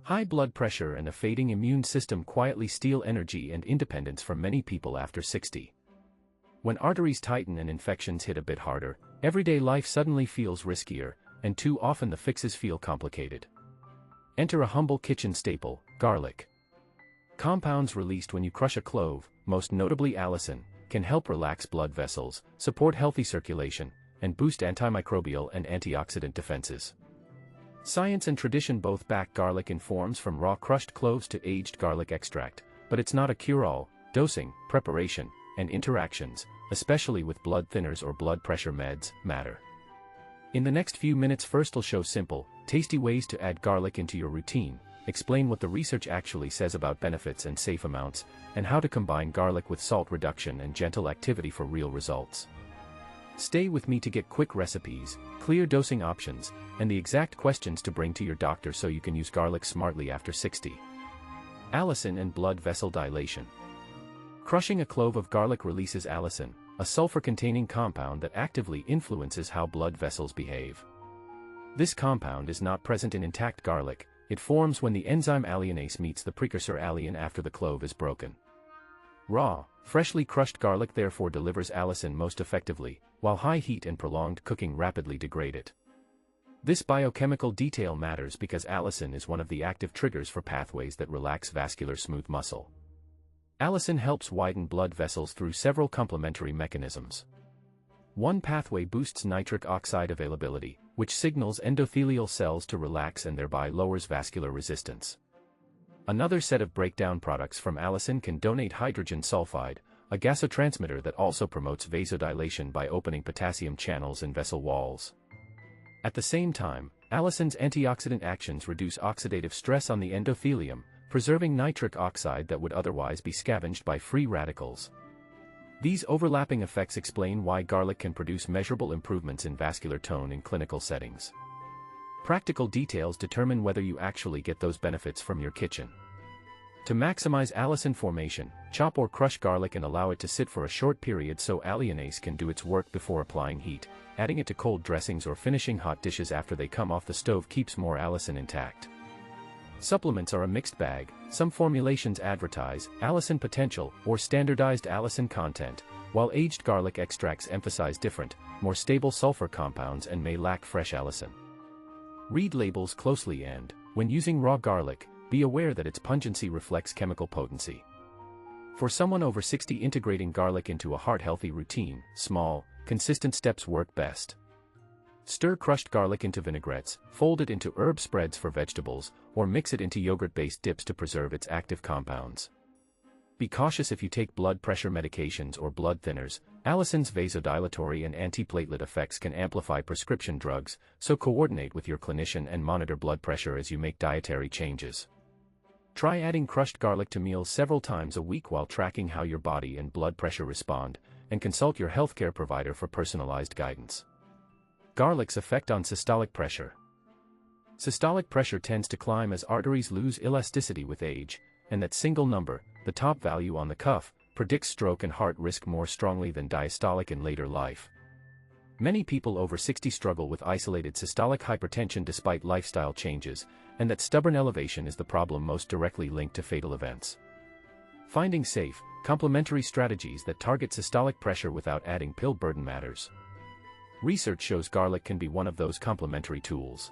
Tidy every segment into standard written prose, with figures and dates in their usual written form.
High blood pressure and a fading immune system quietly steal energy and independence from many people after 60. When arteries tighten and infections hit a bit harder, everyday life suddenly feels riskier, and too often the fixes feel complicated. Enter a humble kitchen staple, garlic. Compounds released when you crush a clove, most notably allicin, can help relax blood vessels, support healthy circulation, and boost antimicrobial and antioxidant defenses. Science and tradition both back garlic in forms from raw crushed cloves to aged garlic extract, but it's not a cure-all. Dosing, preparation, and interactions, especially with blood thinners or blood pressure meds, matter. In the next few minutes, first I'll show simple, tasty ways to add garlic into your routine, explain what the research actually says about benefits and safe amounts, and how to combine garlic with salt reduction and gentle activity for real results. Stay with me to get quick recipes, clear dosing options, and the exact questions to bring to your doctor so you can use garlic smartly after 60. Allicin and blood vessel dilation. Crushing a clove of garlic releases allicin, a sulfur-containing compound that actively influences how blood vessels behave. This compound is not present in intact garlic. It forms when the enzyme alliinase meets the precursor allicin after the clove is broken. Raw, freshly crushed garlic therefore delivers allicin most effectively, while high heat and prolonged cooking rapidly degrade it. This biochemical detail matters because allicin is one of the active triggers for pathways that relax vascular smooth muscle. Allicin helps widen blood vessels through several complementary mechanisms. One pathway boosts nitric oxide availability, which signals endothelial cells to relax and thereby lowers vascular resistance. Another set of breakdown products from allicin can donate hydrogen sulfide, a gasotransmitter that also promotes vasodilation by opening potassium channels in vessel walls. At the same time, allicin's antioxidant actions reduce oxidative stress on the endothelium, preserving nitric oxide that would otherwise be scavenged by free radicals. These overlapping effects explain why garlic can produce measurable improvements in vascular tone in clinical settings. Practical details determine whether you actually get those benefits from your kitchen. To maximize allicin formation, chop or crush garlic and allow it to sit for a short period so alliinase can do its work before applying heat. Adding it to cold dressings or finishing hot dishes after they come off the stove keeps more allicin intact. Supplements are a mixed bag. Some formulations advertise allicin potential or standardized allicin content, while aged garlic extracts emphasize different, more stable sulfur compounds and may lack fresh allicin. Read labels closely and, when using raw garlic, be aware that its pungency reflects chemical potency. For someone over 60, integrating garlic into a heart-healthy routine, small, consistent steps work best. Stir crushed garlic into vinaigrettes, fold it into herb spreads for vegetables, or mix it into yogurt-based dips to preserve its active compounds. Be cautious if you take blood pressure medications or blood thinners. Allicin's vasodilatory and antiplatelet effects can amplify prescription drugs, so coordinate with your clinician and monitor blood pressure as you make dietary changes. Try adding crushed garlic to meals several times a week while tracking how your body and blood pressure respond, and consult your healthcare provider for personalized guidance. Garlic's effect on systolic pressure. Systolic pressure tends to climb as arteries lose elasticity with age, and that single number, the top value on the cuff, predicts stroke and heart risk more strongly than diastolic in later life. Many people over 60 struggle with isolated systolic hypertension despite lifestyle changes, and that stubborn elevation is the problem most directly linked to fatal events. Finding safe, complementary strategies that target systolic pressure without adding pill burden matters. Research shows garlic can be one of those complementary tools.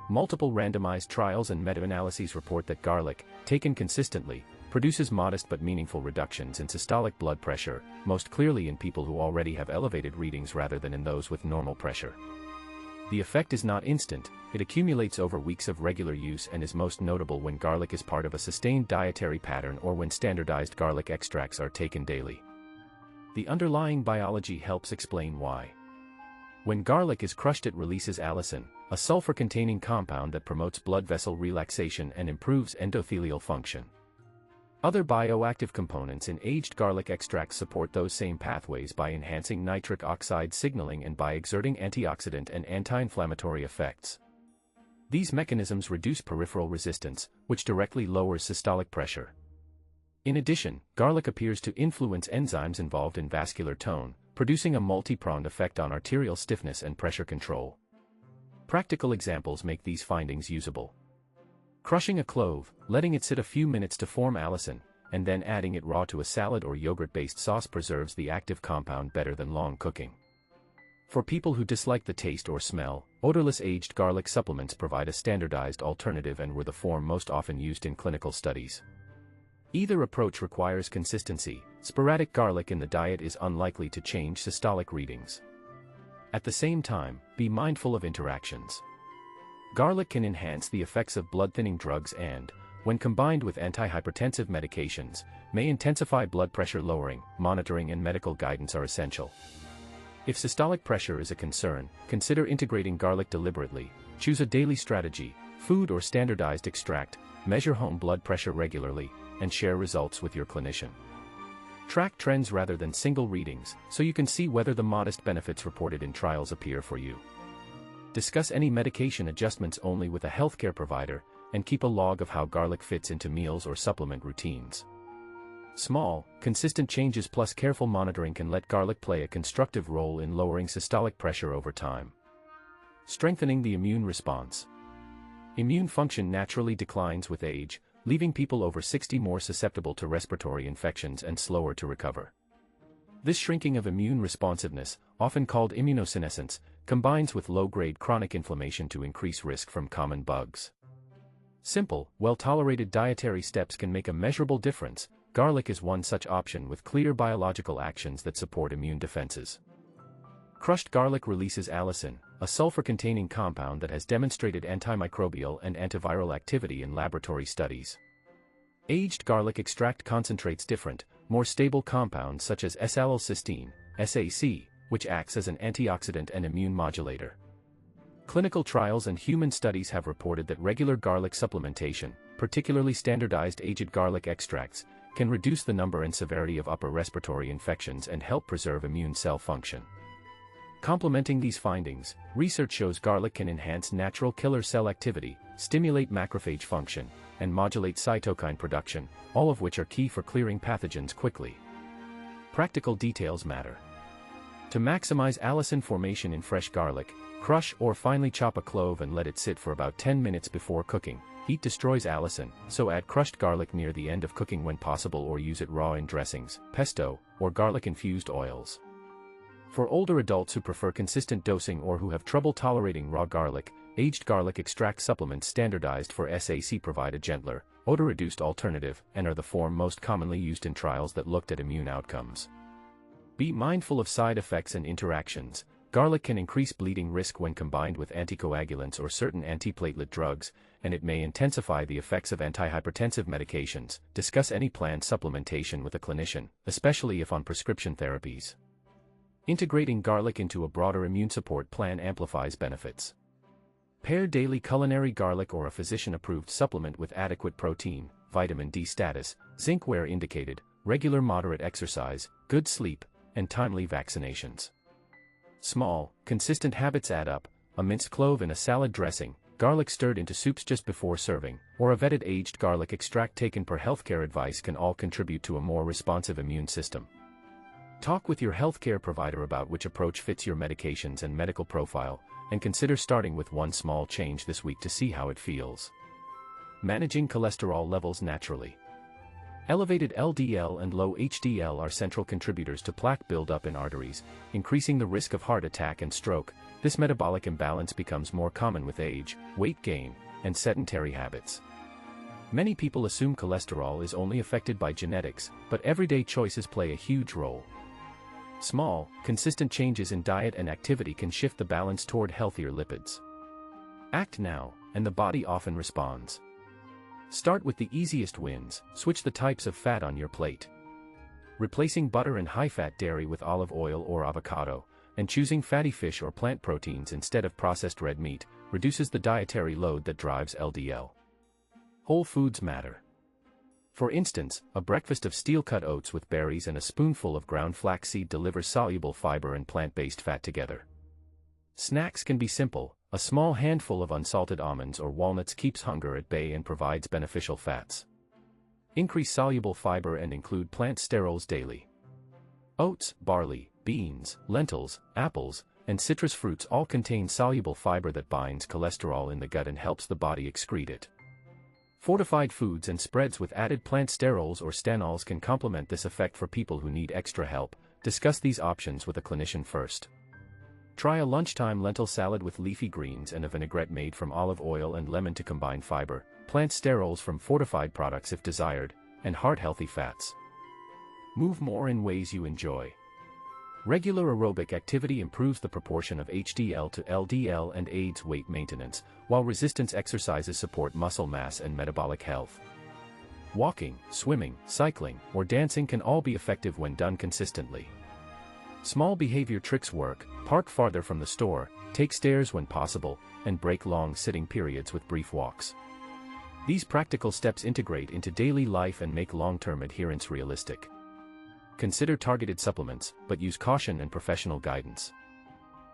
Multiple randomized trials and meta-analyses report that garlic, taken consistently, produces modest but meaningful reductions in systolic blood pressure, most clearly in people who already have elevated readings rather than in those with normal pressure. The effect is not instant, it accumulates over weeks of regular use and is most notable when garlic is part of a sustained dietary pattern or when standardized garlic extracts are taken daily. The underlying biology helps explain why. When garlic is crushed, it releases allicin, a sulfur-containing compound that promotes blood vessel relaxation and improves endothelial function. Other bioactive components in aged garlic extracts support those same pathways by enhancing nitric oxide signaling and by exerting antioxidant and anti-inflammatory effects. These mechanisms reduce peripheral resistance, which directly lowers systolic pressure. In addition, garlic appears to influence enzymes involved in vascular tone, producing a multi-pronged effect on arterial stiffness and pressure control. Practical examples make these findings usable. Crushing a clove, letting it sit a few minutes to form allicin, and then adding it raw to a salad or yogurt-based sauce preserves the active compound better than long cooking. For people who dislike the taste or smell, odorless aged garlic supplements provide a standardized alternative and were the form most often used in clinical studies. Either approach requires consistency. Sporadic garlic in the diet is unlikely to change systolic readings. At the same time, be mindful of interactions. Garlic can enhance the effects of blood-thinning drugs and, when combined with antihypertensive medications, may intensify blood pressure lowering. Monitoring and medical guidance are essential. If systolic pressure is a concern, consider integrating garlic deliberately. Choose a daily strategy, food or standardized extract, measure home blood pressure regularly, and share results with your clinician. Track trends rather than single readings, so you can see whether the modest benefits reported in trials appear for you. Discuss any medication adjustments only with a healthcare provider, and keep a log of how garlic fits into meals or supplement routines. Small, consistent changes plus careful monitoring can let garlic play a constructive role in lowering systolic pressure over time. Strengthening the immune response. Immune function naturally declines with age, leaving people over 60 more susceptible to respiratory infections and slower to recover. This shrinking of immune responsiveness, often called immunosenescence, combines with low-grade chronic inflammation to increase risk from common bugs. Simple, well-tolerated dietary steps can make a measurable difference. Garlic is one such option with clear biological actions that support immune defenses. Crushed garlic releases allicin, a sulfur-containing compound that has demonstrated antimicrobial and antiviral activity in laboratory studies. Aged garlic extract concentrates different, more stable compounds such as S-allylcysteine, SAC, which acts as an antioxidant and immune modulator. Clinical trials and human studies have reported that regular garlic supplementation, particularly standardized aged garlic extracts, can reduce the number and severity of upper respiratory infections and help preserve immune cell function. Complementing these findings, research shows garlic can enhance natural killer cell activity, stimulate macrophage function, and modulate cytokine production, all of which are key for clearing pathogens quickly. Practical details matter. To maximize allicin formation in fresh garlic, crush or finely chop a clove and let it sit for about 10 minutes before cooking. Heat destroys allicin, so add crushed garlic near the end of cooking when possible or use it raw in dressings, pesto, or garlic-infused oils. For older adults who prefer consistent dosing or who have trouble tolerating raw garlic, aged garlic extract supplements standardized for SAC provide a gentler, odor-reduced alternative and are the form most commonly used in trials that looked at immune outcomes. Be mindful of side effects and interactions. Garlic can increase bleeding risk when combined with anticoagulants or certain antiplatelet drugs, and it may intensify the effects of antihypertensive medications. Discuss any planned supplementation with a clinician, especially if on prescription therapies. Integrating garlic into a broader immune support plan amplifies benefits. Pair daily culinary garlic or a physician-approved supplement with adequate protein, vitamin D status, zinc where indicated, regular moderate exercise, good sleep, and timely vaccinations. Small, consistent habits add up. A minced clove in a salad dressing, garlic stirred into soups just before serving, or a vetted aged garlic extract taken per healthcare advice can all contribute to a more responsive immune system. Talk with your healthcare provider about which approach fits your medications and medical profile, and consider starting with one small change this week to see how it feels. Managing cholesterol levels naturally. Elevated LDL and low HDL are central contributors to plaque buildup in arteries, increasing the risk of heart attack and stroke. This metabolic imbalance becomes more common with age, weight gain, and sedentary habits. Many people assume cholesterol is only affected by genetics, but everyday choices play a huge role. Small, consistent changes in diet and activity can shift the balance toward healthier lipids. Act now, and the body often responds. Start with the easiest wins. Switch the types of fat on your plate. Replacing butter and high-fat dairy with olive oil or avocado, and choosing fatty fish or plant proteins instead of processed red meat, reduces the dietary load that drives LDL. Whole foods matter. For instance, a breakfast of steel-cut oats with berries and a spoonful of ground flaxseed delivers soluble fiber and plant-based fat together. Snacks can be simple. A small handful of unsalted almonds or walnuts keeps hunger at bay and provides beneficial fats. Increase soluble fiber and include plant sterols daily. Oats, barley, beans, lentils, apples, and citrus fruits all contain soluble fiber that binds cholesterol in the gut and helps the body excrete it. Fortified foods and spreads with added plant sterols or stanols can complement this effect for people who need extra help. Discuss these options with a clinician first. Try a lunchtime lentil salad with leafy greens and a vinaigrette made from olive oil and lemon to combine fiber, plant sterols from fortified products if desired, and heart-healthy fats. Move more in ways you enjoy. Regular aerobic activity improves the proportion of HDL to LDL and aids weight maintenance, while resistance exercises support muscle mass and metabolic health. Walking, swimming, cycling, or dancing can all be effective when done consistently. Small behavior tricks work: park farther from the store, take stairs when possible, and break long sitting periods with brief walks. These practical steps integrate into daily life and make long-term adherence realistic. Consider targeted supplements, but use caution and professional guidance.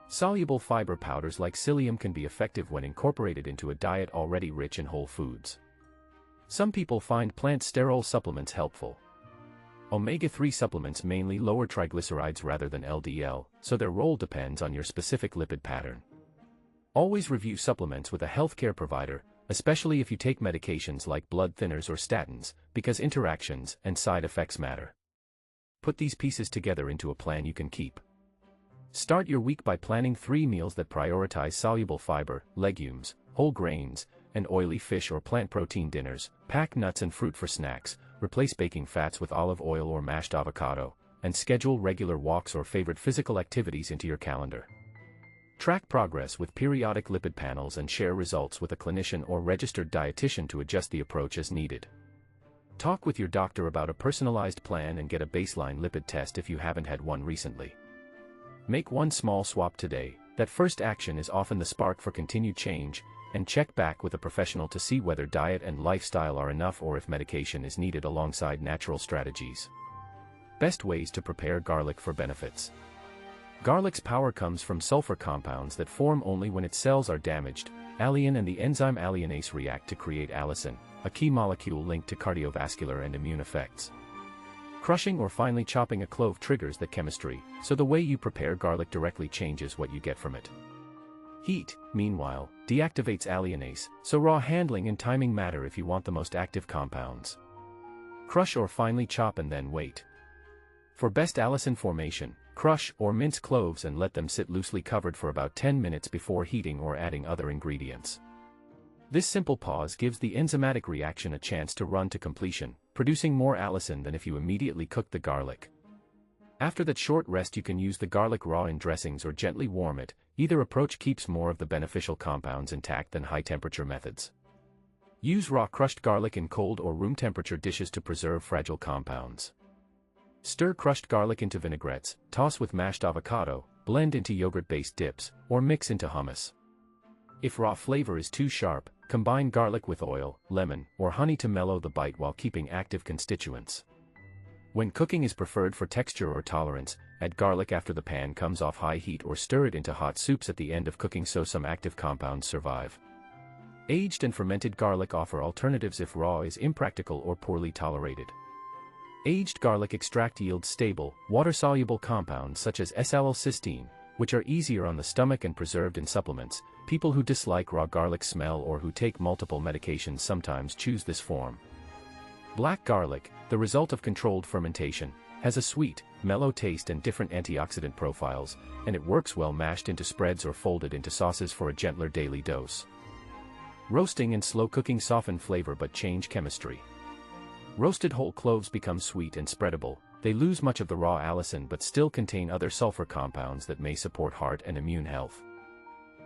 Soluble fiber powders like psyllium can be effective when incorporated into a diet already rich in whole foods. Some people find plant sterol supplements helpful. Omega-3 supplements mainly lower triglycerides rather than LDL, so their role depends on your specific lipid pattern. Always review supplements with a healthcare provider, especially if you take medications like blood thinners or statins, because interactions and side effects matter. Put these pieces together into a plan you can keep. Start your week by planning 3 meals that prioritize soluble fiber, legumes, whole grains, and oily fish or plant protein dinners. Pack nuts and fruit for snacks, replace baking fats with olive oil or mashed avocado, and schedule regular walks or favorite physical activities into your calendar. Track progress with periodic lipid panels and share results with a clinician or registered dietitian to adjust the approach as needed. Talk with your doctor about a personalized plan and get a baseline lipid test if you haven't had one recently. Make one small swap today. That first action is often the spark for continued change, and check back with a professional to see whether diet and lifestyle are enough or if medication is needed alongside natural strategies. Best ways to prepare garlic for benefits. Garlic's power comes from sulfur compounds that form only when its cells are damaged. Allicin and the enzyme alliinase react to create allicin, a key molecule linked to cardiovascular and immune effects. Crushing or finely chopping a clove triggers that chemistry, so the way you prepare garlic directly changes what you get from it. Heat, meanwhile, deactivates alliinase, so raw handling and timing matter if you want the most active compounds. Crush or finely chop and then wait. For best allicin formation, crush or mince cloves and let them sit loosely covered for about 10 minutes before heating or adding other ingredients. This simple pause gives the enzymatic reaction a chance to run to completion, producing more allicin than if you immediately cooked the garlic. After that short rest, you can use the garlic raw in dressings or gently warm it. Either approach keeps more of the beneficial compounds intact than high-temperature methods. Use raw crushed garlic in cold or room temperature dishes to preserve fragile compounds. Stir crushed garlic into vinaigrettes, toss with mashed avocado, blend into yogurt-based dips, or mix into hummus. If raw flavor is too sharp, combine garlic with oil, lemon, or honey to mellow the bite while keeping active constituents. When cooking is preferred for texture or tolerance, add garlic after the pan comes off high heat or stir it into hot soups at the end of cooking so some active compounds survive. Aged and fermented garlic offer alternatives if raw is impractical or poorly tolerated. Aged garlic extract yields stable, water-soluble compounds such as S-allylcysteine, which are easier on the stomach and preserved in supplements. People who dislike raw garlic smell or who take multiple medications sometimes choose this form. Black garlic, the result of controlled fermentation, has a sweet, mellow taste and different antioxidant profiles, and it works well mashed into spreads or folded into sauces for a gentler daily dose. Roasting and slow cooking soften flavor but change chemistry. Roasted whole cloves become sweet and spreadable. They lose much of the raw allicin but still contain other sulfur compounds that may support heart and immune health.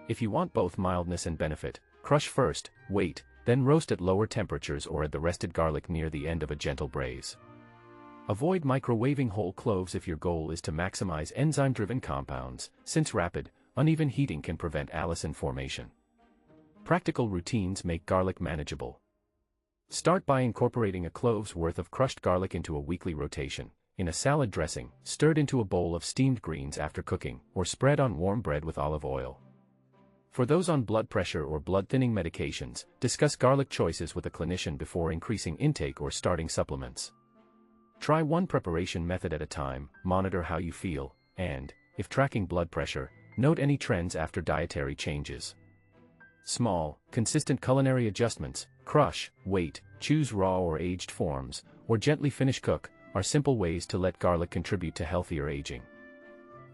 If you want both mildness and benefit, crush first, wait, then roast at lower temperatures or add the rested garlic near the end of a gentle braise. Avoid microwaving whole cloves if your goal is to maximize enzyme-driven compounds, since rapid, uneven heating can prevent allicin formation. Practical routines make garlic manageable. Start by incorporating a clove's worth of crushed garlic into a weekly rotation, in a salad dressing, stirred into a bowl of steamed greens after cooking, or spread on warm bread with olive oil. For those on blood pressure or blood-thinning medications, discuss garlic choices with a clinician before increasing intake or starting supplements. Try one preparation method at a time, monitor how you feel, and, if tracking blood pressure, note any trends after dietary changes. Small, consistent culinary adjustments, crush, wait, choose raw or aged forms, or gently finish cook, are simple ways to let garlic contribute to healthier aging.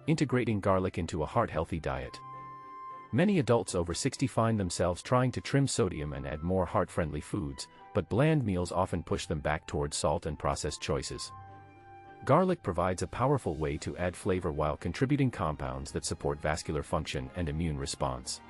Integrating garlic into a heart-healthy diet. Many adults over 60 find themselves trying to trim sodium and add more heart-friendly foods, but bland meals often push them back towards salt and processed choices. Garlic provides a powerful way to add flavor while contributing compounds that support vascular function and immune response.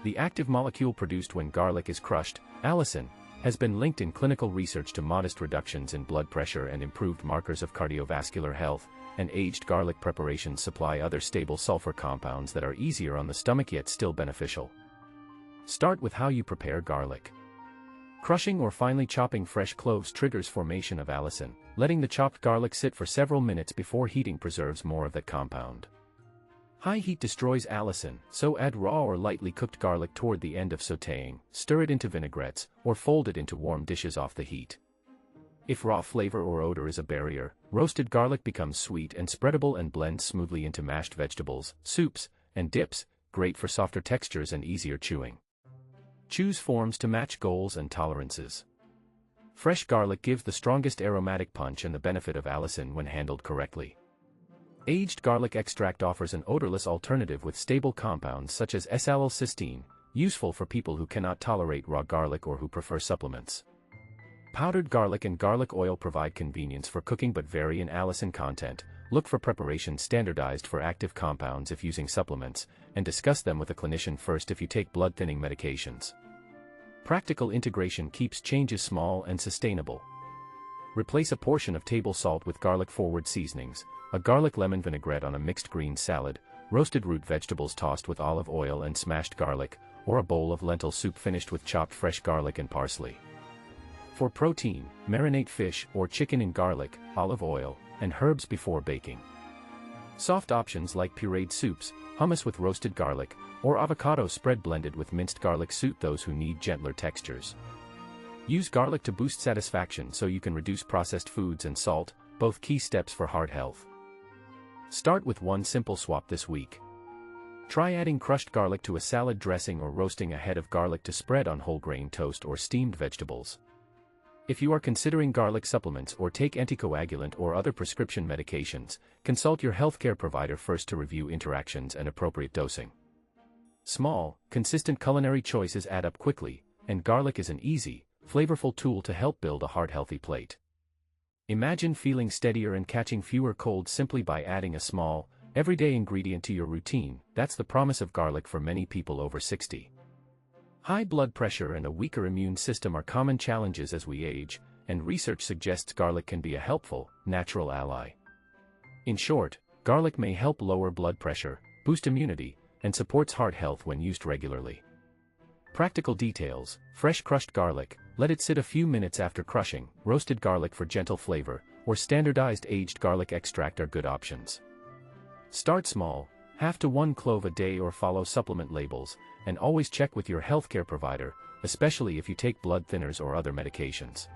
The active molecule produced when garlic is crushed, allicin, has been linked in clinical research to modest reductions in blood pressure and improved markers of cardiovascular health, and aged garlic preparations supply other stable sulfur compounds that are easier on the stomach yet still beneficial. Start with how you prepare garlic. Crushing or finely chopping fresh cloves triggers formation of allicin. Letting the chopped garlic sit for several minutes before heating preserves more of that compound. High heat destroys allicin, so add raw or lightly cooked garlic toward the end of sautéing, stir it into vinaigrettes, or fold it into warm dishes off the heat. If raw flavor or odor is a barrier, roasted garlic becomes sweet and spreadable and blends smoothly into mashed vegetables, soups, and dips, great for softer textures and easier chewing. Choose forms to match goals and tolerances. Fresh garlic gives the strongest aromatic punch and the benefit of allicin when handled correctly. Aged garlic extract offers an odorless alternative with stable compounds such as S-allylcysteine, useful for people who cannot tolerate raw garlic or who prefer supplements. Powdered garlic and garlic oil provide convenience for cooking but vary in allicin content. Look for preparations standardized for active compounds if using supplements, and discuss them with a clinician first if you take blood-thinning medications. Practical integration keeps changes small and sustainable. Replace a portion of table salt with garlic-forward seasonings, a garlic lemon vinaigrette on a mixed green salad, roasted root vegetables tossed with olive oil and smashed garlic, or a bowl of lentil soup finished with chopped fresh garlic and parsley. For protein, marinate fish or chicken in garlic, olive oil, and herbs before baking. Soft options like pureed soups, hummus with roasted garlic, or avocado spread blended with minced garlic suit those who need gentler textures. Use garlic to boost satisfaction so you can reduce processed foods and salt, both key steps for heart health. Start with one simple swap this week. Try adding crushed garlic to a salad dressing or roasting a head of garlic to spread on whole grain toast or steamed vegetables. If you are considering garlic supplements or take anticoagulant or other prescription medications, consult your healthcare provider first to review interactions and appropriate dosing. Small, consistent culinary choices add up quickly, and garlic is an easy, flavorful tool to help build a heart-healthy plate. Imagine feeling steadier and catching fewer colds simply by adding a small, everyday ingredient to your routine. That's the promise of garlic for many people over 60. High blood pressure and a weaker immune system are common challenges as we age, and research suggests garlic can be a helpful, natural ally. In short, garlic may help lower blood pressure, boost immunity, and supports heart health when used regularly. Practical details: fresh crushed garlic, let it sit a few minutes after crushing, roasted garlic for gentle flavor, or standardized aged garlic extract are good options. Start small, half to 1 clove a day or follow supplement labels, and always check with your healthcare provider, especially if you take blood thinners or other medications.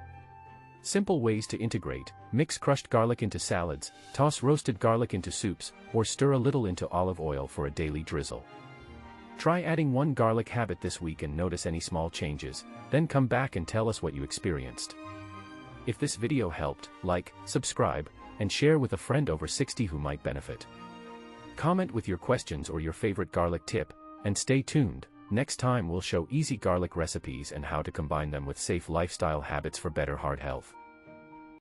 Simple ways to integrate: mix crushed garlic into salads, toss roasted garlic into soups, or stir a little into olive oil for a daily drizzle. Try adding one garlic habit this week and notice any small changes, then come back and tell us what you experienced. If this video helped, like, subscribe, and share with a friend over 60 who might benefit. Comment with your questions or your favorite garlic tip, and stay tuned. Next time we'll show easy garlic recipes and how to combine them with safe lifestyle habits for better heart health.